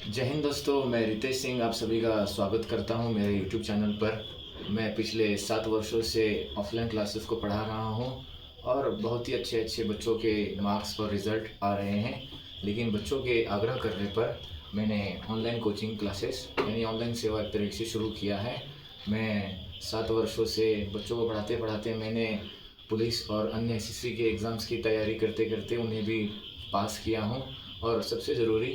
जय हिंद दोस्तों, मैं रितेश सिंह आप सभी का स्वागत करता हूं मेरे यूट्यूब चैनल पर। मैं पिछले 7 वर्षों से ऑफलाइन क्लासेस को पढ़ा रहा हूं और बहुत ही अच्छे अच्छे बच्चों के मार्क्स और रिज़ल्ट आ रहे हैं। लेकिन बच्चों के आग्रह करने पर मैंने ऑनलाइन कोचिंग क्लासेस यानी ऑनलाइन सेवा एक तरीके से शुरू किया है। मैं 7 वर्षों से बच्चों को पढ़ाते पढ़ाते मैंने पुलिस और अन्य एसएससी के एग्ज़ाम्स की तैयारी करते करते उन्हें भी पास किया हूँ। और सबसे ज़रूरी,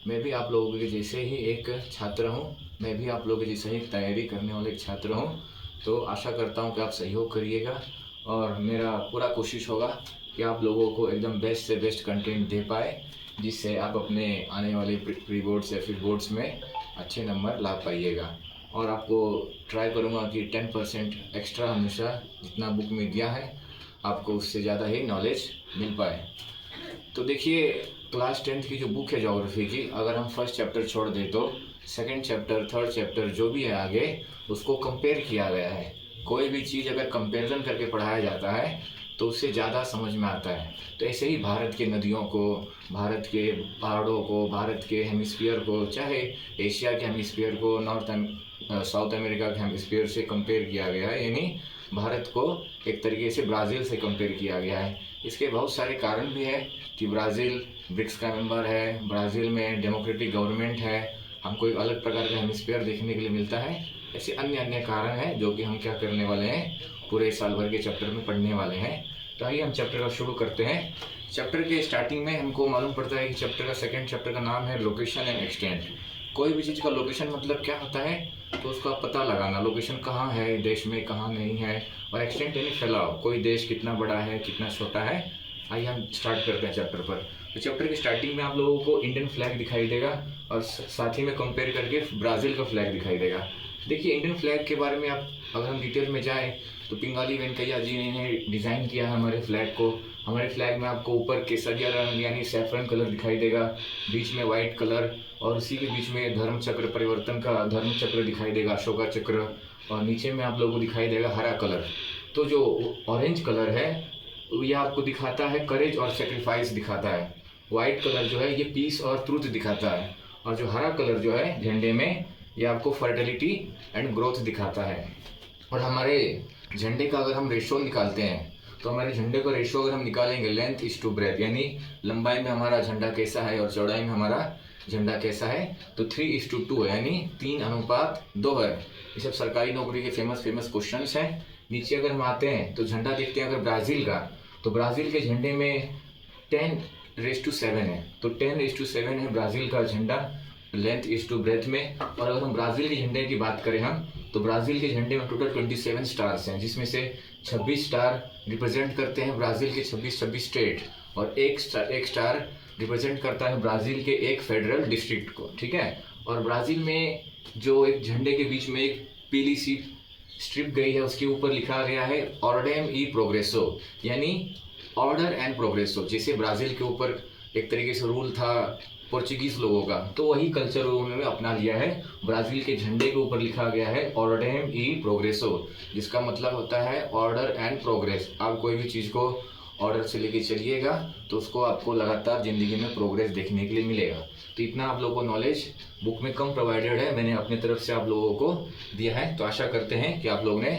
मैं भी आप लोगों के जैसे ही एक छात्र हूँ। मैं भी आप लोगों के जैसे ही एक तैयारी करने वाले एक छात्र हूँ। तो आशा करता हूँ कि आप सहयोग करिएगा और मेरा पूरा कोशिश होगा कि आप लोगों को एकदम बेस्ट से बेस्ट कंटेंट दे पाए, जिससे आप अपने आने वाले प्री बोर्ड्स या फिर बोर्ड्स में अच्छे नंबर ला पाइएगा। और आपको ट्राई करूँगा कि 10% एक्स्ट्रा हमेशा जितना बुक में दिया है आपको उससे ज़्यादा ही नॉलेज मिल पाए। तो देखिए, क्लास 10th की जो बुक है ज्योग्राफी की, अगर हम फर्स्ट चैप्टर छोड़ दें तो सेकंड चैप्टर, थर्ड चैप्टर जो भी है आगे उसको कंपेयर किया गया है। कोई भी चीज़ अगर कंपैरिजन करके पढ़ाया जाता है तो उससे ज़्यादा समझ में आता है। तो ऐसे ही भारत के नदियों को, भारत के पहाड़ों को, भारत के हेमिस्फीयर को, चाहे एशिया के हेमिस्फीयर को साउथ अमेरिका के हेमिस्फीयर से कंपेयर किया गया है। यानी भारत को एक तरीके से ब्राज़ील से कंपेयर किया गया है। इसके बहुत सारे कारण भी है कि ब्राज़ील ब्रिक्स का मेंबर है, ब्राज़ील में डेमोक्रेटिक गवर्नमेंट है, हमको एक अलग प्रकार का हेमिस्फीयर देखने के लिए मिलता है। ऐसे अन्य अन्य कारण हैं जो कि हम क्या करने वाले हैं, पूरे साल भर के चैप्टर में पढ़ने वाले हैं। तो आइए हम चैप्टर का शुरू करते हैं। चैप्टर के स्टार्टिंग में हमको मालूम पड़ता है कि चैप्टर का सेकंड चैप्टर का नाम है लोकेशन एंड एक्सटेंट। कोई भी चीज़ का लोकेशन मतलब क्या होता है, तो उसका पता लगाना, लोकेशन कहाँ है देश में, कहाँ नहीं है। और एक्सटेंट यानी फैलाव, कोई देश कितना बड़ा है, कितना छोटा है। आइए हम स्टार्ट करते हैं चैप्टर पर। तो चैप्टर की स्टार्टिंग में आप लोगों को इंडियन फ्लैग दिखाई देगा और साथ ही में कंपेयर करके ब्राज़ील का फ्लैग दिखाई देगा। देखिए, इंडियन फ्लैग के बारे में आप अगर हम डिटेल में जाएँ तो पिंगाली वेंकैया जी ने डिज़ाइन किया है हमारे फ्लैग को। हमारे फ्लैग में आपको ऊपर केसरिया रंग यानी सैफरन कलर दिखाई देगा, बीच में वाइट कलर, और उसी के बीच में धर्म चक्र, परिवर्तन का धर्म चक्र दिखाई देगा, अशोका चक्र, और नीचे में आप लोगों को दिखाई देगा हरा कलर। तो जो ऑरेंज कलर है ये आपको दिखाता है करेज और सेक्रीफाइस दिखाता है। वाइट कलर जो है ये पीस और ट्रूथ दिखाता है, और जो हरा कलर जो है झंडे में ये आपको फर्टिलिटी एंड ग्रोथ दिखाता है। और हमारे झंडे का अगर हम रेशो निकालते हैं तो हमारे झंडे का रेशो अगर हम निकालेंगे लेंथ इज टू ब्रेथ, यानी लंबाई में हमारा झंडा कैसा है और चौड़ाई में हमारा झंडा कैसा है, तो 3:2 है, यानी 3:2 है। ये सब सरकारी नौकरी के फेमस क्वेश्चन हैं। नीचे अगर हम आते हैं तो झंडा देखते हैं अगर ब्राज़ील का, तो ब्राज़ील के झंडे में 10:7 है। तो 10:7 है ब्राज़ील का झंडा लेंथ इज टू ब्रेथ में। और अगर हम ब्राज़ील के झंडे की बात करें हम, तो ब्राज़ील के झंडे में टोटल 27 स्टार्स हैं, जिसमें से 26 स्टार रिप्रेजेंट करते हैं ब्राज़ील के 26 स्टेट, और एक स्टार रिप्रेजेंट करता है ब्राज़ील के एक फेडरल डिस्ट्रिक्ट को। ठीक है। और ब्राज़ील में जो एक झंडे के बीच में एक पीली सी स्ट्रिप गई है, उसके ऊपर लिखा गया है ऑर्डेम ई प्रोग्रेसो, यानी ऑर्डर एंड प्रोग्रेसो। जैसे ब्राज़ील के ऊपर एक तरीके से रूल था पोर्चुगीज लोगों का, तो वही कल्चर उन्होंने अपना लिया है। ब्राज़ील के झंडे के ऊपर लिखा गया है ऑर्डेम ई प्रोग्रेसो, जिसका मतलब होता है ऑर्डर एंड प्रोग्रेस। आप कोई भी चीज़ को ऑर्डर से लेके चलिएगा तो उसको आपको लगातार ज़िंदगी में प्रोग्रेस देखने के लिए मिलेगा। तो इतना आप लोगों को नॉलेज बुक में कम प्रोवाइडेड है, मैंने अपने तरफ से आप लोगों को दिया है। तो आशा करते हैं कि आप लोगों ने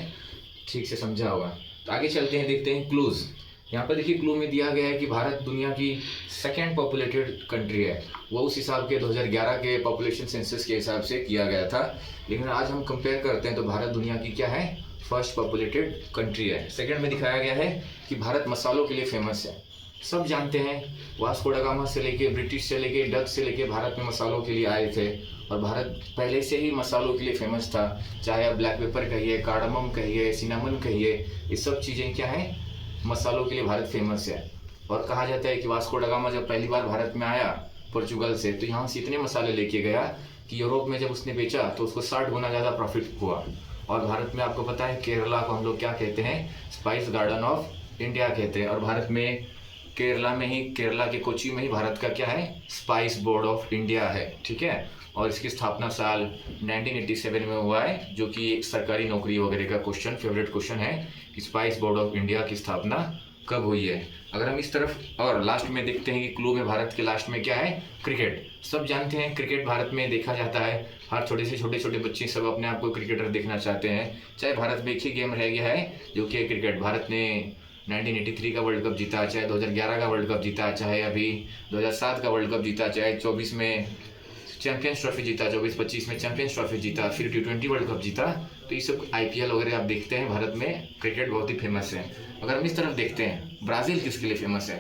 ठीक से समझा होगा। तो आगे चलते हैं, देखते हैं क्लूज़। यहाँ पर देखिए, क्लू में दिया गया है कि भारत दुनिया की सेकेंड पॉपुलेटेड कंट्री है। वो उस हिसाब के 2011 के पॉपुलेशन सेंसस के हिसाब से किया गया था। लेकिन आज हम कंपेयर करते हैं तो भारत दुनिया की क्या है, फर्स्ट पॉपुलेटेड कंट्री है। सेकंड में दिखाया गया है कि भारत मसालों के लिए फेमस है। सब जानते हैं, वास्को ड गामा से लेके, ब्रिटिश से लेके, डच से लेके भारत में मसालों के लिए आए थे, और भारत पहले से ही मसालों के लिए फेमस था। चाहे आप ब्लैक पेपर कहिए, कार्डमम कहिए, सिनामन कहिए, ये सब चीज़ें क्या हैं, मसालों के लिए भारत फेमस है। और कहा जाता है कि वास्को ड गामा जब पहली बार भारत में आया पोर्चुगल से, तो यहाँ से इतने मसाले लेके गया कि यूरोप में जब उसने बेचा तो उसको 60 गुना ज़्यादा प्रॉफिट हुआ। और भारत में आपको पता है केरला को हम लोग क्या कहते हैं, स्पाइस गार्डन ऑफ इंडिया कहते हैं। और भारत में केरला में ही, केरला के कोची में ही भारत का क्या है, स्पाइस बोर्ड ऑफ इंडिया है। ठीक है। और इसकी स्थापना साल 1987 में हुआ है, जो कि एक सरकारी नौकरी वगैरह का क्वेश्चन, फेवरेट क्वेश्चन है कि स्पाइस बोर्ड ऑफ इंडिया की स्थापना कब हुई है। अगर हम इस तरफ और लास्ट में देखते हैं कि क्लू में भारत के लास्ट में क्या है, क्रिकेट। सब जानते हैं क्रिकेट भारत में देखा जाता है, हर छोटे छोटे बच्चे सब अपने आप को क्रिकेटर देखना चाहते हैं। चाहे भारत में एक ही गेम रह गया है जो कि क्रिकेट। भारत ने 1983 का वर्ल्ड कप जीता, चाहे 2011 का वर्ल्ड कप जीता, चाहे अभी 2007 का वर्ल्ड कप जीता, चाहे 24 में चैंपियंस ट्रॉफी जीता, 24-25 में चैंपियंस ट्रॉफी जीता, फिर T20 वर्ल्ड कप जीता। तो ये सब IPL वगैरह आप देखते हैं, भारत में क्रिकेट बहुत ही फेमस है। अगर हम इस तरफ देखते हैं ब्राज़ील किसके लिए फेमस है,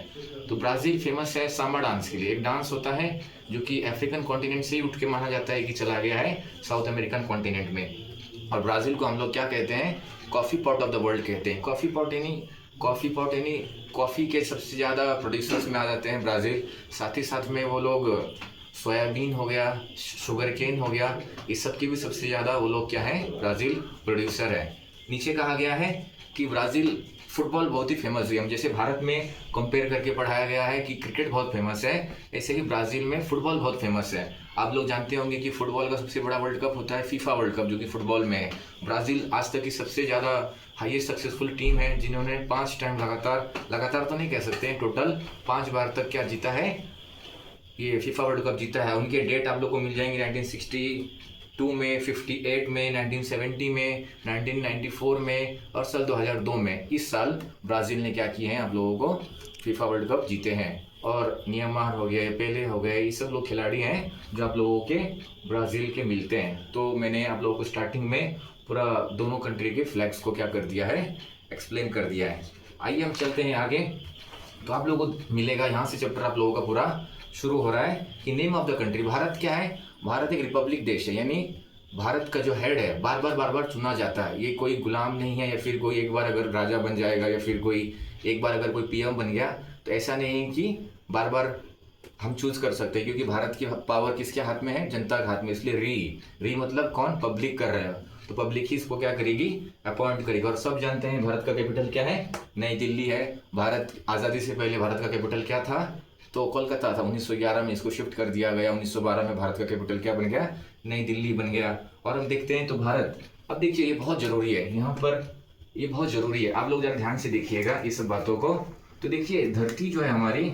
तो ब्राज़ील फेमस है सांबा डांस के लिए। एक डांस होता है जो कि अफ्रीकन कॉन्टिनेंट से ही उठ के माना जाता है कि चला गया है साउथ अमेरिकन कॉन्टिनेंट में। और ब्राज़ील को हम लोग क्या कहते हैं, coffee pot of the world कहते हैं। कॉफ़ी पॉट यानी कॉफ़ी के सबसे ज़्यादा प्रोड्यूसर्स में आ जाते हैं ब्राज़ील। साथ ही साथ में वो लोग सोयाबीन हो गया, शुगर केन हो गया, इस सब की भी सबसे ज़्यादा वो लोग क्या है, ब्राज़ील प्रोड्यूसर है। नीचे कहा गया है कि ब्राज़ील फुटबॉल बहुत ही फेमस है। हम जैसे भारत में कंपेयर करके पढ़ाया गया है कि क्रिकेट बहुत फेमस है, ऐसे ही ब्राज़ील में फुटबॉल बहुत फेमस है। आप लोग जानते होंगे कि फुटबॉल का सबसे बड़ा वर्ल्ड कप होता है फीफा वर्ल्ड कप, जो कि फुटबॉल में है। ब्राज़ील आज तक की सबसे ज़्यादा हाईएस्ट सक्सेसफुल टीम है, जिन्होंने 5 टाइम लगातार तो नहीं कह सकते हैं, टोटल 5 बार तक क्या जीता है, ये फीफा वर्ल्ड कप जीता है। उनके डेट आप लोग को मिल जाएंगे 1962 में, 58 में, 1970 में, 1994 में और साल 2002 में। इस साल ब्राज़ील ने क्या किए हैं, आप लोगों को फीफा वर्ल्ड कप जीते हैं। और नियमार हो गए, पेले हो गए, ये सब लोग खिलाड़ी हैं जो आप लोगों के ब्राज़ील के मिलते हैं। तो मैंने आप लोगों को स्टार्टिंग में पूरा दोनों कंट्री के फ्लैग्स को क्या कर दिया है, एक्सप्लेन कर दिया है। आइए हम चलते हैं आगे। तो आप लोगों को मिलेगा यहाँ से चैप्टर आप लोगों का पूरा शुरू हो रहा है कि name of the country. Bharat क्या है, भारत एक रिपब्लिक देश है, यानी भारत का जो हेड है बार बार चुना जाता है। ये कोई गुलाम नहीं है, या फिर कोई एक बार अगर राजा बन जाएगा, या फिर कोई एक बार अगर कोई PM बन गया, तो ऐसा नहीं है कि बार बार हम चूज कर सकते हैं, क्योंकि भारत की पावर किसके हाथ में है, जनता के हाथ में। इसलिए री मतलब कौन, पब्लिक कर रहे हो, तो पब्लिक ही इसको क्या करेगी, अपॉइंट करेगी। और सब जानते हैं भारत का कैपिटल क्या है, नई दिल्ली है। भारत आज़ादी से पहले भारत का कैपिटल क्या था, तो कोलकाता था। 1911 में इसको शिफ्ट कर दिया गया। 1912 में भारत का कैपिटल क्या बन गया, नई दिल्ली बन गया। और हम देखते हैं तो भारत, अब देखिए ये बहुत ज़रूरी है यहाँ पर, ये बहुत ज़रूरी है, आप लोग जरा ध्यान से देखिएगा ये सब बातों को। तो देखिए धरती जो है हमारी,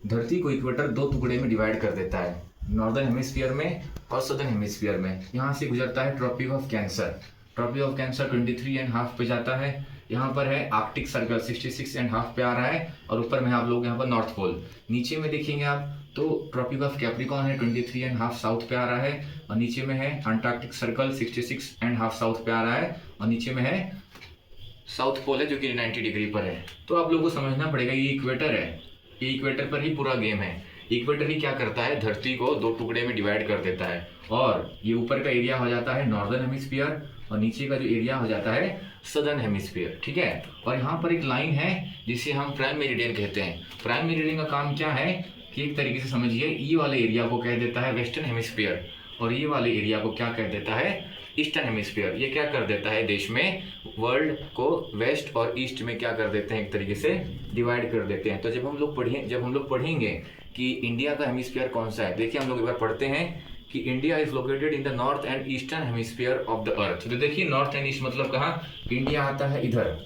धरती को इक्वेटर 2 टुकड़े में डिवाइड कर देता है, नॉर्दर्न हेमिस्फीयर में और सदर्न हेमिस्फीयर में। यहाँ से गुजरता है Tropic of Cancer. Tropic of Cancer 23.5 पे जाता है। यहाँ पर है आर्कटिक सर्कल 66.5 पे आ रहा है, और ऊपर में आप लोग यहाँ पर नॉर्थ पोल। नीचे में देखेंगे आप तो ट्रॉपिक ऑफ कैप्रिकॉन है 23.5 साउथ पे आ रहा है, और नीचे में है अंटार्कटिक सर्कल 66.5 साउथ पे आ रहा है, और नीचे में है साउथ पोल है जो कि 90 डिग्री पर है। तो आप लोगों को समझना पड़ेगा ये इक्वेटर है, ये इक्वेटर पर ही पूरा गेम है। इक्वेटर ही क्या करता है, धरती को 2 टुकड़े में डिवाइड कर देता है, और ये ऊपर का एरिया हो जाता है नॉर्दर्न हेमिस्फीयर, और नीचे का जो एरिया हो जाता है सदर्न हेमिस्फीयर, ठीक है। और यहाँ पर एक लाइन है जिसे हम प्राइम मेरिडियन कहते हैं। प्राइम मेरिडियन का काम क्या है कि एक तरीके से समझिए, ये वाले एरिया को कह देता है वेस्टर्न हेमिस्फीयर, और ये वाले एरिया को क्या कह देता है, ईस्टर्न हेमिस्फीयर। ये क्या कर देता है, देश में वर्ल्ड को वेस्ट और ईस्ट में क्या कर देते हैं, एक तरीके से डिवाइड कर देते हैं। तो जब हम लोग पढ़ेंगे कि इंडिया का हेमिस्फीयर कौन सा है, देखिए हम लोग एक बार पढ़ते हैं कि India is located in the north and eastern hemisphere of the earth. तो देखिए नॉर्थ एंड ईस्ट मतलब कहाँ, इंडिया आता है इधर,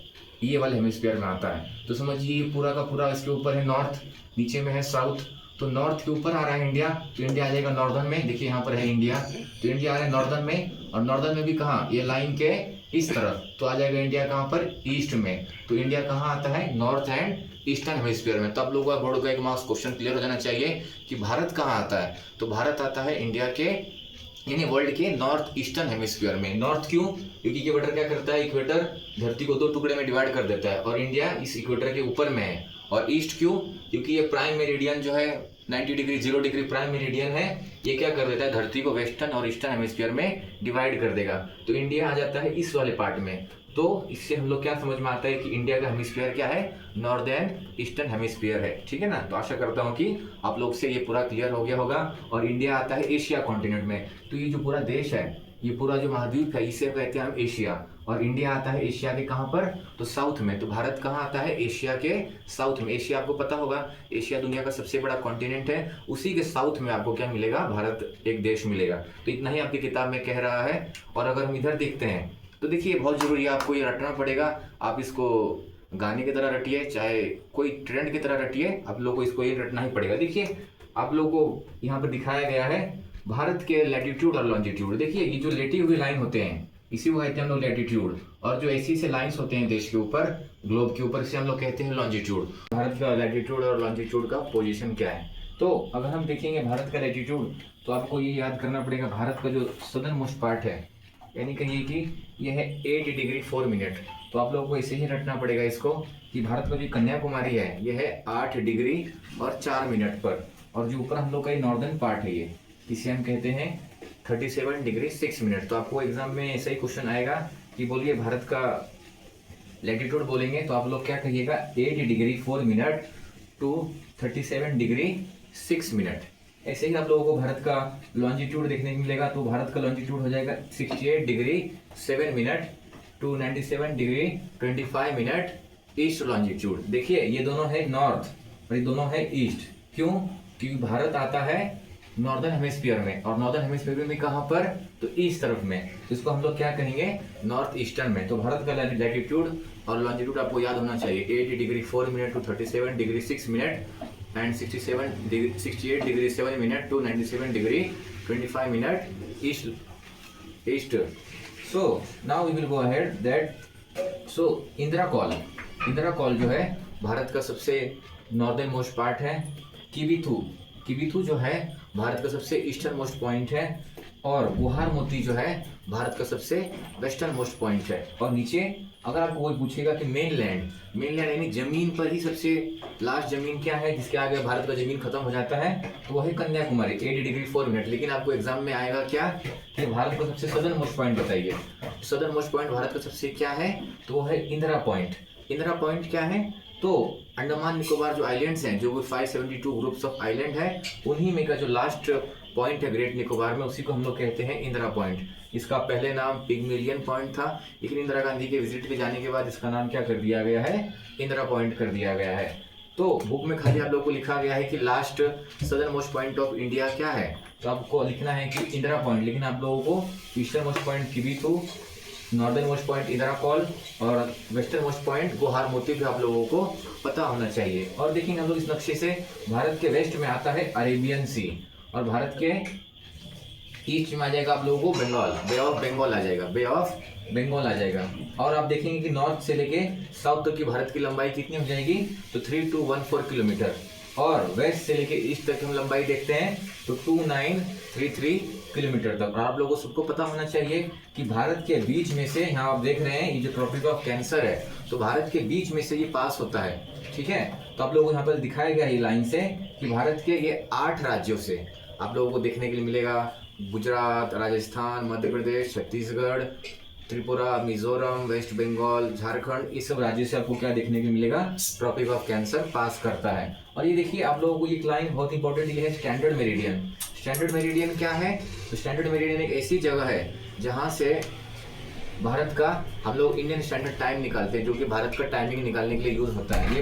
ये वाले हेमिस्फीयर में आता है। तो समझिए पूरा का पूरा इसके ऊपर है नॉर्थ, नीचे में है साउथ। तो नॉर्थ के ऊपर आ रहा है इंडिया, तो इंडिया आ जाएगा नॉर्दर्न में। देखिए यहाँ पर है इंडिया, तो इंडिया आ रहा है नॉर्दर्न में, और नॉर्दर्न में भी कहाँ, ये लाइन के इस तरफ, तो आ जाएगा इंडिया कहाँ पर, ईस्ट में। तो इंडिया कहाँ आता है, नॉर्थ एंड ईस्टर्न हेमिस्फीयर में। तो आप लोगों का बोर्ड का एक मार्क्स क्वेश्चन क्लियर हो जाना चाहिए कि भारत कहाँ आता है। तो भारत आता है इंडिया के, यानी वर्ल्ड के नॉर्थ ईस्टर्न हेमिस्फीयर में। नॉर्थ क्यों, क्योंकि इक्वेटर क्या करता है, इक्वेटर धरती को 2 टुकड़े में डिवाइड कर देता है, और इंडिया इस इक्वेटर के ऊपर में है। और ईस्ट क्यों, क्योंकि ये प्राइम मेरिडियन जो है 90 डिग्री 0 डिग्री प्राइम मेरिडियन है, ये क्या कर देता है, धरती को वेस्टर्न और ईस्टर्न हेमिस्फीयर में डिवाइड कर देगा। तो इंडिया आ जाता है इस वाले पार्ट में। तो इससे हम लोग क्या समझ में आता है कि इंडिया का हेमिस्फीयर क्या है, नॉर्दर्न ईस्टर्न हेमिस्फीयर है, ठीक है ना। तो आशा करता हूँ कि आप लोग से ये पूरा क्लियर हो गया होगा। और इंडिया आता है एशिया कॉन्टिनेंट में। तो ये जो पूरा देश है, ये पूरा जो महाद्वीप है, इसे कहते हैं हम एशिया। और इंडिया आता है एशिया के कहाँ पर, तो साउथ में। तो भारत कहाँ आता है, एशिया के साउथ में। एशिया आपको पता होगा, एशिया दुनिया का सबसे बड़ा कॉन्टिनेंट है, उसी के साउथ में आपको क्या मिलेगा, भारत एक देश मिलेगा। तो इतना ही आपकी किताब में कह रहा है। और अगर हम इधर देखते हैं तो देखिए बहुत जरूरी है, आपको ये रटना पड़ेगा। आप इसको गाने की तरह रटिए चाहे कोई ट्रेंड की तरह रटिए, आप लोग को इसको ये रटना ही पड़ेगा। देखिए आप लोग को यहाँ पर दिखाया गया है भारत के लैटिट्यूड और लॉन्जिट्यूड। देखिए ये जो लेटी हुई लाइन होते हैं इसी को कहते हैं हम लोग लैटिट्यूड, और जो ऐसी से लाइंस होते हैं देश के ऊपर, ग्लोब के ऊपर, इसे हम लोग कहते हैं लॉन्जिट्यूड। भारत का लैटिट्यूड और लॉन्जिट्यूड का पोजीशन क्या है, तो अगर हम देखेंगे भारत का लैटिट्यूड तो आपको ये याद करना पड़ेगा भारत का जो सदर्न मोस्ट पार्ट है, यानी कहिए कि यह है 8 डिग्री 4 मिनट। तो आप लोगों को इसे ही रटना पड़ेगा इसको कि भारत का जो कन्याकुमारी है यह है 8 डिग्री और 4 मिनट पर, और जो ऊपर हम लोग का नॉर्दर्न पार्ट है ये, इसे हम कहते हैं 37 डिग्री 6 मिनट। तो आपको एग्जाम में ऐसा ही क्वेश्चन आएगा कि बोलिए भारत का लैटिट्यूड बोलेंगे तो आप लोग क्या कहिएगा 8 degree 4 minute to 37 degree 6 minute. ऐसे ही आप लोगों को भारत का लॉन्जिट्यूड देखने को मिलेगा, तो भारत का लॉन्जिट्यूड हो जाएगा 68 degree 7 minute to 97 degree 25 minute east longitude. देखिए ये दोनों है नॉर्थ और ये दोनों है ईस्ट। क्यों? क्योंकि भारत आता है नॉर्दर्न हेमिस्फीयर में, और नॉर्दर्न हेमिस्फीयर में कहाँ पर, तो ईस्ट तरफ में, तो इसको हम लोग क्या कहेंगे नॉर्थ ईस्टर्न में। तो भारत का लैटिट्यूड और लॉन्जिट्यूड आपको याद होना चाहिए 8 degree 4 minute to 37 degree 6 minute and 68 degree 7 minute to 97 degree 25 minute east. So now we will go ahead that so इंदिरा कॉल जो है भारत का सबसे नॉर्दर्न मोस्ट पार्ट है। किबिथु जो है भारत का सबसे ईस्टर्न मोस्ट पॉइंट है, और गुहार मोती जो है भारत का सबसे वेस्टर्न मोस्ट पॉइंट है। और नीचे अगर आपको कोई पूछेगा कि मेनलैंड यानी जमीन पर ही सबसे लास्ट जमीन क्या है जिसके आगे भारत का जमीन खत्म हो जाता है, तो वह है कन्याकुमारी 8 डिग्री 4 मिनट। लेकिन आपको एग्जाम में आएगा क्या कि भारत का सबसे सदर्न मोस्ट पॉइंट बताइए। सदर्न मोस्ट पॉइंट भारत का सबसे क्या है, तो वो है इंदिरा पॉइंट क्या है, तो अंडमान निकोबार जो आइलैंड्स हैं, जो 572 ग्रुप्स ऑफ आइलैंड है, उन्हीं में का जो लास्ट पॉइंट है ग्रेट निकोबार में, उसी को हम लोग कहते हैं इंदिरा पॉइंट। इसका पहले नाम पिग्मेलियन पॉइंट था, लेकिन इंदिरा गांधी के विजिट पे जाने के बाद इसका नाम क्या कर दिया गया है, इंदिरा पॉइंट कर दिया गया है। तो बुक में खाली आप लोगों को लिखा गया है कि last southern most point of India क्या है, तो आपको लिखना है कि इंदिरा पॉइंट, लेकिन आप लोगों को eastern most point Kibithu, northern most point Indira call और वेस्टर्न मोस्ट पॉइंट गुहार मोती भी आप लोगों को पता होना चाहिए। और देखेंगे हम लोग इस नक्शे से, भारत के वेस्ट में आता है अरेबियन सी, और भारत के ईस्ट में आ जाएगा आप लोगों को बे ऑफ बंगाल आ जाएगा। और आप देखेंगे कि नॉर्थ से लेके साउथ तक की भारत की लंबाई कितनी हो जाएगी, तो 3214 किलोमीटर, और वेस्ट से लेके ईस्ट तक हम लंबाई देखते हैं तो 2933 किलोमीटर तक। और आप लोगों को सबको पता होना चाहिए कि भारत के बीच में से, यहाँ आप देख रहे हैं ये जो ट्रॉपिक ऑफ कैंसर है, तो भारत के बीच में से ये पास होता है, ठीक है। तो आप लोगों को यहाँ पर दिखाया गया ये लाइन से कि भारत के ये 8 राज्यों से आप लोगों को देखने के लिए मिलेगा, गुजरात, राजस्थान, मध्य प्रदेश, छत्तीसगढ़, त्रिपुरा, मिजोरम, वेस्ट बंगाल, झारखंड, इस सब राज्यों से आपको क्या देखने को मिलेगा, ट्रॉपिक ऑफ कैंसर पास करता है। और ये देखिए आप लोगों को ये लाइन बहुत इंपॉर्टेंट, ये है स्टैंडर्ड मेरिडियन क्या है, तो स्टैंडर्ड मेरिडियन एक ऐसी जगह है जहाँ से भारत का हम लोग इंडियन स्टैंडर्ड टाइम निकालते हैं, जो कि भारत का टाइमिंग निकालने के लिए यूज होता है। ये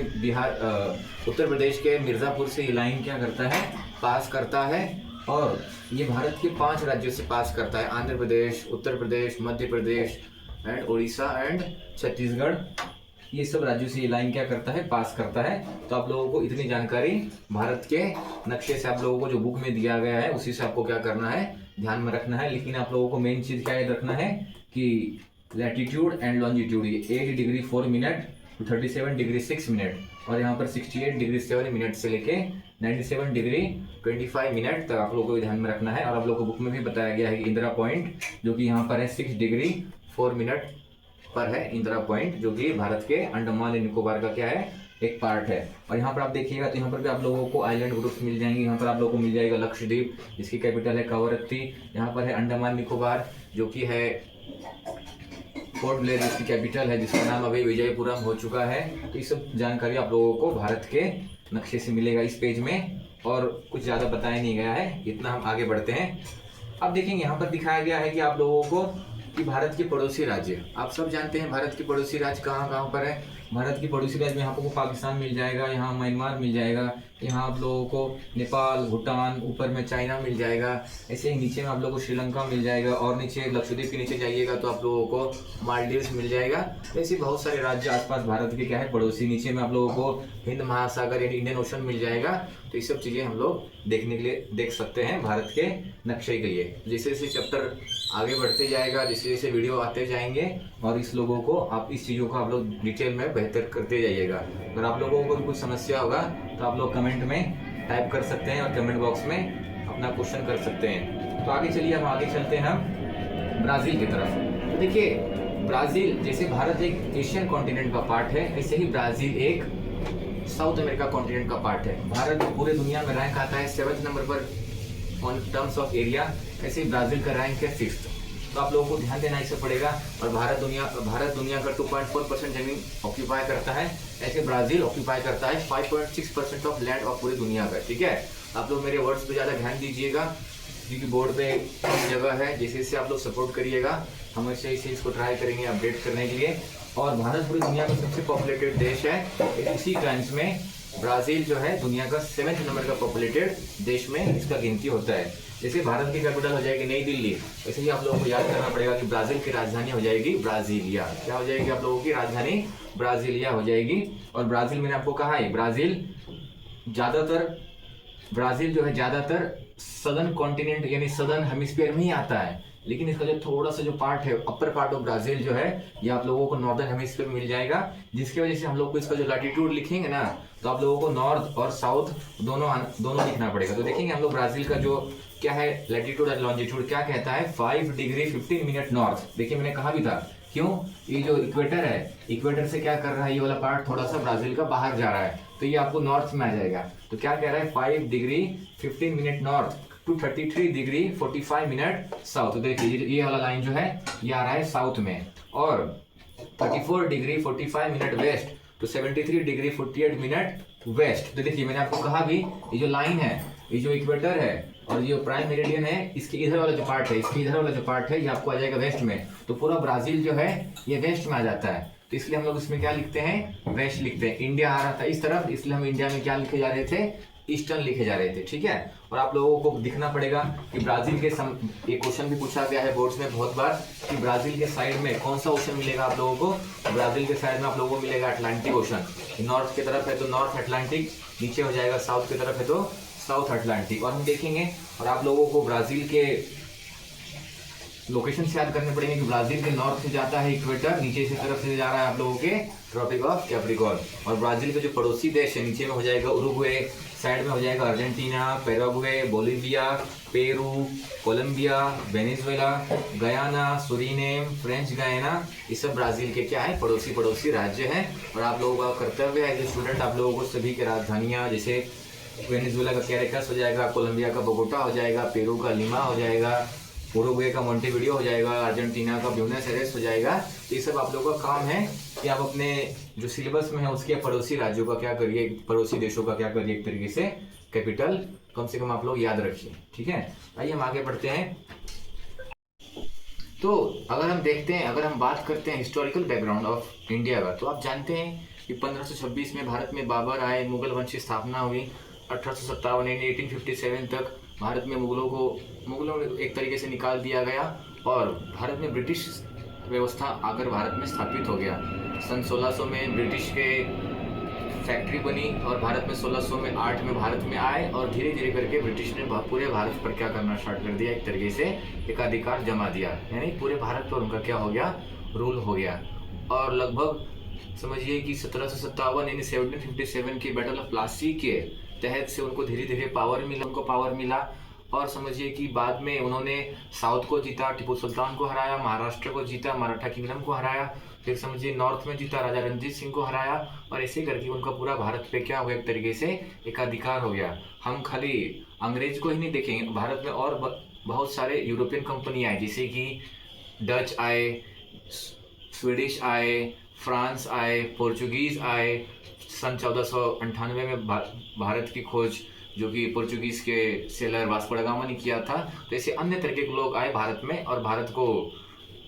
उत्तर प्रदेश के मिर्जापुर से ये लाइन क्या करता है, पास करता है, और ये भारत के 5 राज्यों से पास करता है, आंध्र प्रदेश, उत्तर प्रदेश, मध्य प्रदेश एंड उड़ीसा एंड छत्तीसगढ़, ये सब राज्यों से ये लाइन क्या करता है, पास करता है। तो आप लोगों को इतनी जानकारी भारत के नक्शे से आप लोगों को जो बुक में दिया गया है उसी से आपको क्या करना है, ध्यान में रखना है। लेकिन आप लोगों को मेन चीज क्या याद रखना है कि लैटिट्यूड एंड लॉन्जिट्यूड, ये 8 degree 4 minute to 37 degree 6 minute, और यहाँ पर 68 डिग्री 7 मिनट से लेके 97 डिग्री 25 मिनट तक आप लोगों को ध्यान में रखना है। और आप लोगों को बुक में भी बताया गया है कि इंदिरा पॉइंट जो कि यहाँ पर है 6 डिग्री 4 मिनट पर है इंदिरा पॉइंट, जो कि भारत के अंडमान एंड निकोबार का क्या है, एक पार्ट है। और यहाँ पर आप देखिएगा तो यहाँ पर भी आप लोगों को आइलैंड ग्रुप्स मिल जाएंगे। यहाँ पर आप लोगों को मिल जाएगा लक्षद्वीप, जिसकी कैपिटल है कवरत्ती। यहाँ पर है अंडमान निकोबार, जो कि है पोर्ट ब्लेयर, जिसकी कैपिटल है, जिसका नाम अभी विजयपुरम हो चुका है। तो ये सब जानकारी आप लोगों को भारत के नक्शे से मिलेगा इस पेज में, और कुछ ज़्यादा बताया नहीं गया है। इतना हम आगे बढ़ते हैं। अब देखेंगे यहाँ पर दिखाया गया है कि आप लोगों को कि भारत के पड़ोसी राज्य, आप सब जानते हैं भारत के पड़ोसी राज्य कहाँ कहाँ पर है। भारत की पड़ोसी राज्य में यहाँ आपको पाकिस्तान मिल जाएगा, यहाँ म्यांमार मिल जाएगा, यहाँ आप लोगों को नेपाल, भूटान, ऊपर में चाइना मिल जाएगा। ऐसे ही नीचे में आप लोगों को श्रीलंका मिल जाएगा, और नीचे लक्षद्वीप के नीचे जाइएगा तो आप लोगों को मालदीव्स मिल जाएगा। ऐसे बहुत सारे राज्य आसपास भारत के क्या है पड़ोसी। नीचे में आप लोगों को हिंद महासागर यानी इंडियन ओशन मिल जाएगा। तो ये सब चीज़ें हम लोग देखने के लिए देख सकते हैं भारत के नक्शे के लिए। जैसे जैसे चैप्टर आगे बढ़ते जाएगा, जैसे जैसे वीडियो आते जाएंगे, और इस लोगों को आप इस चीज़ों को आप लोग डिटेल में बेहतर करते जाइएगा। अगर आप लोगों को भी कुछ समस्या होगा तो आप लोग कमेंट में टाइप कर सकते हैं और कमेंट बॉक्स में अपना क्वेश्चन कर सकते हैं। तो आगे चलिए, हम आगे चलते हैं हम ब्राज़ील की तरफ। तो देखिए, ब्राज़ील जैसे भारत एक एशियन कॉन्टिनेंट का पार्ट है, ऐसे ही ब्राज़ील एक साउथ अमेरिका कॉन्टिनेंट का पार्ट है। भारत पूरे दुनिया में रैंक आता है 7th नंबर पर ऑन टर्म्स ऑफ एरिया, ऐसे ही ब्राज़ील का रैंक है 6th। तो आप लोगों को ध्यान देना इससे पड़ेगा। और भारत दुनिया का 2.4% जमीन ऑक्यूपाई करता है, ऐसे ब्राज़ील ऑक्यूपाई करता है 5.6% ऑफ लैंड ऑफ पूरी दुनिया का। ठीक है, आप लोग मेरे वर्ड्स पे ज़्यादा ध्यान दीजिएगा, क्योंकि बोर्ड पे जगह है। जैसे जैसे आप लोग सपोर्ट करिएगा, हम ऐसे इसे इसको ट्राई करेंगे अपडेट करने के लिए। और भारत पूरी दुनिया का सबसे पॉपुलेटेड देश है। इसी टाइम्स में ब्राज़ील जो है दुनिया का 7th नंबर का पॉपुलेटेड देश में इसका गिनती होता है। जैसे भारत की कैपिटल हो जाएगी नई दिल्ली, वैसे ही आप लोगों को याद करना पड़ेगा कि ब्राज़ील की राजधानी हो जाएगी ब्राज़ीलिया। क्या हो जाएगी आप लोगों की राजधानी? ब्राज़ीलिया हो जाएगी। और ब्राज़ील मैंने आपको कहा है, ब्राज़ील जो है ज़्यादातर सदर्न कॉन्टिनेंट यानी सदर्न हेमिस्फीयर में ही आता है। लेकिन इसका जो थोड़ा सा जो पार्ट है, अपर पार्ट ऑफ ब्राज़ील जो है, ये आप लोगों को नॉर्दर्न हेमिस्फीयर मिल जाएगा। जिसकी वजह से हम लोग को इसका जो लैटिट्यूड लिखेंगे ना, तो आप लोगों को नॉर्थ और साउथ दोनों लिखना पड़ेगा। तो देखेंगे हम लोग ब्राज़ील का जो क्या है लैटिट्यूड और लॉन्जिट्यूड क्या कहता है, 5 डिग्री 15 मिनट नॉर्थ। देखिए मैंने कहा भी था, क्यों? ये जो इक्वेटर है, इक्वेटर से क्या कर रहा है, ये वाला पार्ट थोड़ा सा ब्राज़ील का बाहर जा रहा है, तो ये आपको नॉर्थ में आ जाएगा। तो क्या कह रहा है, 5 degree 15 minute north to 33 degree 45 minute south. तो देखिए ये वाला लाइन जो है ये आ रहा है साउथ में, और 34 डिग्री 45 मिनट वेस्ट तो 73 डिग्री 48 मिनट वेस्ट। तो देखिए मैंने आपको कहा भी, ये जो लाइन है, ये जो इक्वेटर है और ये प्राइम मेरिडियन है, इसके इधर वाला जो पार्ट है, इसके इधर वाला जो पार्ट है, ये आपको आ जाएगा वेस्ट में। तो पूरा ब्राज़ील जो है ये वेस्ट में आ जाता है। तो इसलिए हम लोग इसमें क्या लिखते हैं, वेस्ट लिखते हैं। इंडिया आ रहा था इस तरफ, इसलिए हम इंडिया में क्या लिखे जा रहे थे, ईस्टर्न लिखे जा रहे थे। ठीक है, और आप लोगों को दिखना पड़ेगा कि ब्राज़ील के ये क्वेश्चन भी पूछा गया है बोर्ड्स में बहुत बार, कि ब्राज़ील के साइड में कौन सा ओशन मिलेगा आप लोगों को। ब्राज़ील के साइड में आप लोगों को मिलेगा अटलांटिक ओशन। नॉर्थ की तरफ है तो नॉर्थ अटलांटिक, नीचे हो जाएगा साउथ की तरफ है तो साउथ अटलांटिक। और हम देखेंगे, और आप लोगों को ब्राज़ील के लोकेशन से याद करने पड़ेंगे कि ब्राज़ील के नॉर्थ से जाता है इक्वेटर, नीचे से तरफ से जा रहा है आप लोगों के ट्रॉपिक ऑफ कैप्रिकॉर्न। और ब्राज़ील के जो पड़ोसी देश है, नीचे में हो जाएगा उरुग्वे, साइड में हो जाएगा Argentina, Paraguay, Bolivia, Peru, Colombia, Venezuela, Guyana, Suriname, French Guiana, ये सब ब्राज़ील के क्या है, पड़ोसी राज्य हैं। और आप लोगों का कर्तव्य है जो स्टूडेंट, आप लोगों को सभी की राजधानियाँ, जैसे वेनेजुएला का कैरेकस हो जाएगा, कोलंबिया का बोगोटा हो जाएगा, पेरू का लिमा हो जाएगा, उरुग्वे का मोंटेविडियो हो जाएगा, अर्जेंटीना का ब्यूनस एयर्स हो जाएगा। ये सब आप लोगों का काम है कि आप अपने जो सिलेबस में है उसके पड़ोसी राज्यों का क्या करिए, पड़ोसी देशों का क्या करिए, एक तरीके से कैपिटल कम से कम आप लोग याद रखिए। ठीक है, आइए हम आगे बढ़ते हैं। तो अगर हम देखते हैं, अगर हम बात करते हैं हिस्टोरिकल बैकग्राउंड ऑफ इंडिया का, तो आप जानते हैं कि 1526 में भारत में बाबर आए, मुगल वंश की स्थापना हुई। 1857 यानी 1857 तक भारत में मुगलों ने एक तरीके से निकाल दिया गया, और भारत में ब्रिटिश व्यवस्था आकर भारत में स्थापित हो गया। सन 1600 में ब्रिटिश के फैक्ट्री बनी, और भारत में 1608 में भारत में आए, और धीरे धीरे करके ब्रिटिश ने पूरे भारत पर क्या करना स्टार्ट कर दिया, एक तरीके से एकाधिकार जमा दिया, यानी पूरे भारत पर उनका क्या हो गया, रूल हो गया। और लगभग समझिए कि 1757 यानी 1757 की बैटल ऑफ प्लासी के तहत से उनको धीरे धीरे पावर मिला। और समझिए कि बाद में उन्होंने साउथ को जीता, टीपू सुल्तान को हराया, महाराष्ट्र को जीता, मराठा किंगडम को हराया, फिर समझिए नॉर्थ में जीता, राजा रणजीत सिंह को हराया, और ऐसे करके उनका पूरा भारत पे क्या हो गया, एक तरीके से एकाधिकार हो गया। हम खाली अंग्रेज को ही नहीं देखेंगे, भारत में और बहुत सारे यूरोपियन कंपनी आए, जैसे कि डच आए, स्वीडिश आए, फ्रांस आए, पोर्चुगीज आए। सन 1498 में भारत की खोज जो कि पोर्चुगीज के सेलर वास्को ड गामा ने किया था। तो ऐसे अन्य तरीके के लोग आए भारत में, और भारत को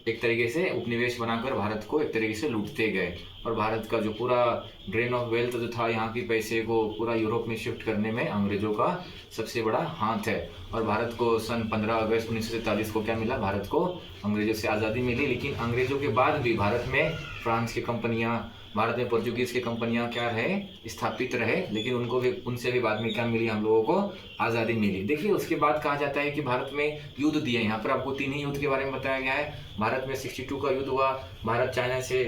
एक तरीके से उपनिवेश बनाकर भारत को एक तरीके से लूटते गए, और भारत का जो पूरा ड्रेन ऑफ वेल्थ जो था, यहाँ की पैसे को पूरा यूरोप में शिफ्ट करने में अंग्रेजों का सबसे बड़ा हाथ है। और भारत को सन 15 अगस्त 1947 को क्या मिला, भारत को अंग्रेजों से आज़ादी मिली। लेकिन अंग्रेजों के बाद भी भारत में फ्रांस की कंपनियां, भारत में पोर्चुगीज़ की कंपनियां क्या रहे, स्थापित रहे, लेकिन उनसे भी बाद में क्या मिली, हम लोगों को आज़ादी मिली। देखिए उसके बाद कहा जाता है कि भारत में युद्ध दिए। यहाँ पर आपको 3 ही युद्ध के बारे में बताया गया है। भारत में 62 का युद्ध हुआ, भारत चाइना से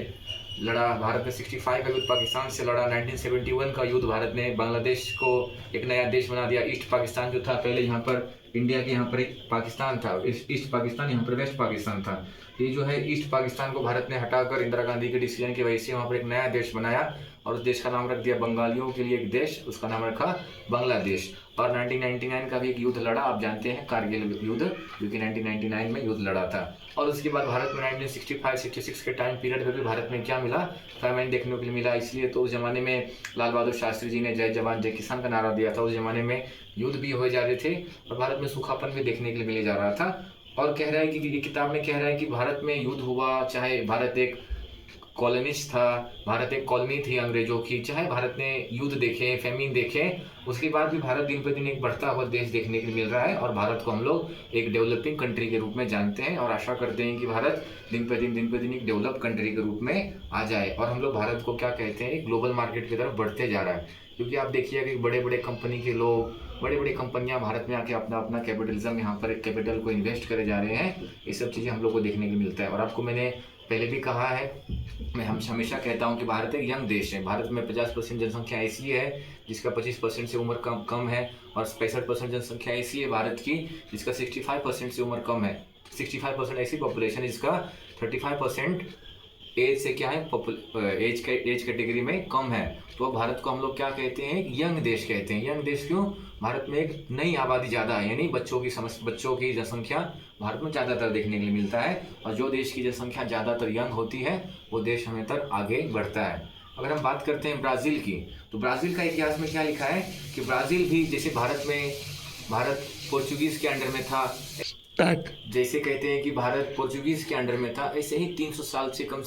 लड़ा। भारत में 65 का युद्ध पाकिस्तान से लड़ा। 1971 का युद्ध भारत ने बांग्लादेश को एक नया देश बना दिया। ईस्ट पाकिस्तान जो था, पहले यहाँ पर इंडिया के यहाँ पर एक पाकिस्तान था, ईस्ट पाकिस्तान, यहाँ पर वेस्ट पाकिस्तान था। ये जो है ईस्ट पाकिस्तान को भारत ने हटाकर इंदिरा गांधी के डिसीजन की वजह से वहाँ पर एक नया देश बनाया, और उस देश का नाम रख दिया बंगालियों के लिए एक देश, उसका नाम रखा बांग्लादेश। और 1999 का भी एक युद्ध लड़ा, आप जानते हैं, कारगिल युद्ध, जो कि 1999 में युद्ध लड़ा था। और उसके बाद भारत में 1965-66 के टाइम पीरियड में भी भारत में क्या मिला, फैमिन देखने को मिला। इसलिए तो उस जमाने में लाल बहादुर शास्त्री जी ने जय जवान जय किसान का नारा दिया था। उस जमाने में युद्ध भी हो जा रहे थे और भारत में सूखापन भी देखने के लिए मिले जा रहा था। और कह रहा है कि ये किताब में कह रहा है कि भारत में युद्ध हुआ, चाहे भारत एक कॉलोनिस्ट था, भारत एक कॉलोनी थी अंग्रेजों की, चाहे भारत ने युद्ध देखे, फेमिन देखे, उसके बाद भी भारत दिन पे दिन एक बढ़ता हुआ देश देखने के लिए मिल रहा है। और भारत को हम लोग एक डेवलपिंग कंट्री के रूप में जानते हैं, और आशा करते हैं कि भारत दिन पे दिन एक डेवलप कंट्री के रूप में आ जाए। और हम लोग भारत को क्या कहते हैं, ग्लोबल मार्केट की तरफ बढ़ते जा रहा है। क्योंकि आप देखिए कि बड़े बड़े कंपनी के लोग, बड़ी बड़ी कंपनियां भारत में आके अपना कैपिटलिज्म, यहाँ पर कैपिटल को इन्वेस्ट करे जा रहे हैं। ये सब चीज़ें हम लोग को देखने को मिलता है। और आपको मैंने पहले भी कहा है, मैं हमेशा कहता हूं कि भारत एक यंग देश है। भारत में 50% जनसंख्या ऐसी है जिसका 25% से उम्र कम है, और 65% जनसंख्या ऐसी है भारत की जिसका 65% से उम्र कम है। 65% ऐसी पॉपुलेशन है जिसका 35% एज से क्या है, एज कैटेगरी में कम है। तो भारत को हम लोग क्या कहते हैं, यंग देश कहते हैं। यंग देश क्यों, भारत में एक नई आबादी ज़्यादा है, यानी बच्चों की जनसंख्या भारत में ज़्यादातर देखने के लिए मिलता है। और जो देश की जनसंख्या ज़्यादातर यंग होती है वो देश हमेशा आगे बढ़ता है। अगर हम बात करते हैं ब्राज़ील की, तो ब्राज़ील का इतिहास में क्या लिखा है कि ब्राज़ील भी जैसे भारत पोर्चुगीज़ के अंडर में था, जैसे कहते हैं कि भारत पोर्चुगीज़ के अंडर में था, ऐसे ही 300 साल से कम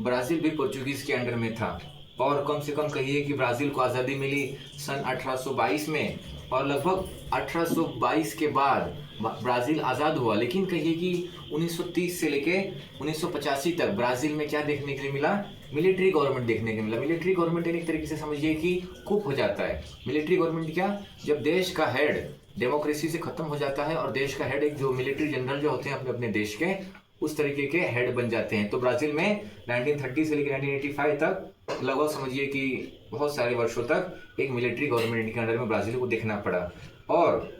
ब्राज़ील भी पोर्चुगीज़ के अंडर में था। और कम से कम कहिए कि ब्राज़ील को आज़ादी मिली सन 1822 में, और लगभग 1822 के बाद ब्राज़ील आज़ाद हुआ। लेकिन कहिए कि 1930 से लेके 1985 तक ब्राज़ील में क्या देखने के लिए मिला, मिलिट्री गवर्नमेंट देखने के मिला। मिलिट्री गवर्नमेंट एक तरीके से समझिए कि कुप हो जाता है। मिलिट्री गवर्नमेंट क्या, जब देश का हेड डेमोक्रेसी से खत्म हो जाता है और देश का हेड एक जो मिलिट्री जनरल जो होते हैं अपने देश के, उस तरीके के हेड बन जाते हैं। तो ब्राज़ील में 1930 से लेकर 1985 तक लगभग समझिए कि बहुत सारे वर्षों तक एक मिलिट्री गवर्नमेंट के अंडर में ब्राज़ील को देखना पड़ा। और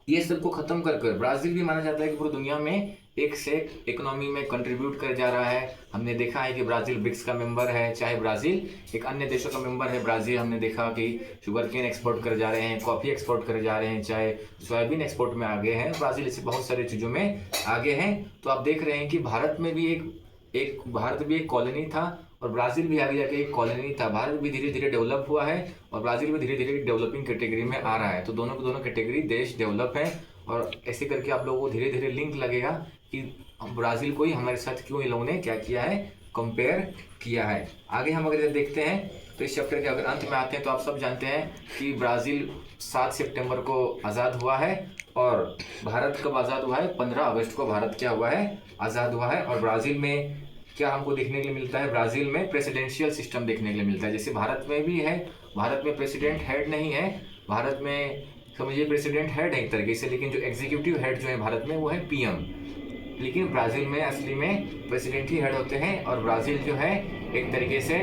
ये सबको खत्म कर ब्राज़ील भी माना जाता है कि पूरी दुनिया में एक से एक इकोनॉमी में कंट्रीब्यूट कर जा रहा है। हमने देखा है कि ब्राज़ील ब्रिक्स का मेंबर है, चाहे ब्राज़ील एक अन्य देशों का मेंबर है। ब्राज़ील हमने देखा कि शुगर केन एक्सपोर्ट कर जा रहे हैं, कॉफ़ी एक्सपोर्ट कर जा रहे हैं, चाहे सोयाबीन एक्सपोर्ट में आगे हैं। ब्राज़ील ऐसे बहुत सारी चीज़ों में आगे हैं। तो आप देख रहे हैं कि भारत भी एक कॉलोनी था, और ब्राज़ील भी आगे जाके एक कॉलोनी था। भारत भी धीरे धीरे डेवलप हुआ है, और ब्राज़ील भी धीरे धीरे डेवलपिंग कैटेगरी में आ रहा है। तो दोनों कैटेगरी देश डेवलप है, और ऐसे करके आप लोगों को धीरे धीरे लिंक लगेगा कि ब्राज़ील को ही हमारे साथ क्यों इन लोगों ने क्या किया है, कंपेयर किया है। आगे हम अगर देखते हैं तो इस चैप्टर के अगर अंत में आते हैं तो आप सब जानते हैं कि ब्राज़ील 7 सितंबर को आज़ाद हुआ है, और भारत कब आज़ाद हुआ है, 15 अगस्त को भारत क्या हुआ है, आज़ाद हुआ है। और ब्राज़ील में क्या हमको देखने के लिए मिलता है, ब्राज़ील में प्रेसिडेंशियल सिस्टम देखने के लिए मिलता है। जैसे भारत में भी है, भारत में प्रेसिडेंट हेड नहीं है, भारत में समझिए प्रेसिडेंट हेड है एक तरीके से, लेकिन जो एग्जीक्यूटिव हेड जो है भारत में वो है पीएम। लेकिन ब्राज़ील में असली में प्रेसिडेंट ही हेड होते हैं। और ब्राज़ील जो है एक तरीके से,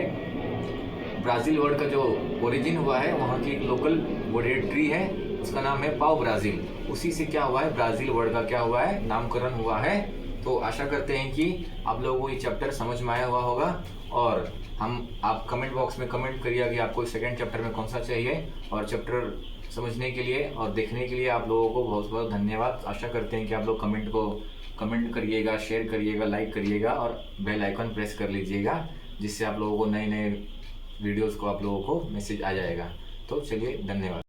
ब्राज़ील वर्ड का जो ओरिजिन हुआ है वहाँ की एक लोकल वर्ड ट्री है, उसका नाम है पाव ब्राज़ील। उसी से क्या हुआ है, ब्राज़ील वर्ड का क्या हुआ है, नामकरण हुआ है। तो आशा करते हैं कि आप लोगों को ये चैप्टर समझ में आया हुआ होगा, और आप कमेंट बॉक्स में कमेंट करिए कि आपको सेकंड चैप्टर में कौन सा चाहिए। और चैप्टर समझने के लिए और देखने के लिए आप लोगों को बहुत बहुत धन्यवाद। आशा करते हैं कि आप लोग कमेंट करिएगा, शेयर करिएगा, लाइक करिएगा, और बेल आइकन प्रेस कर लीजिएगा, जिससे आप लोगों को नए वीडियोज़ को आप लोगों को मैसेज आ जाएगा। तो चलिए, धन्यवाद।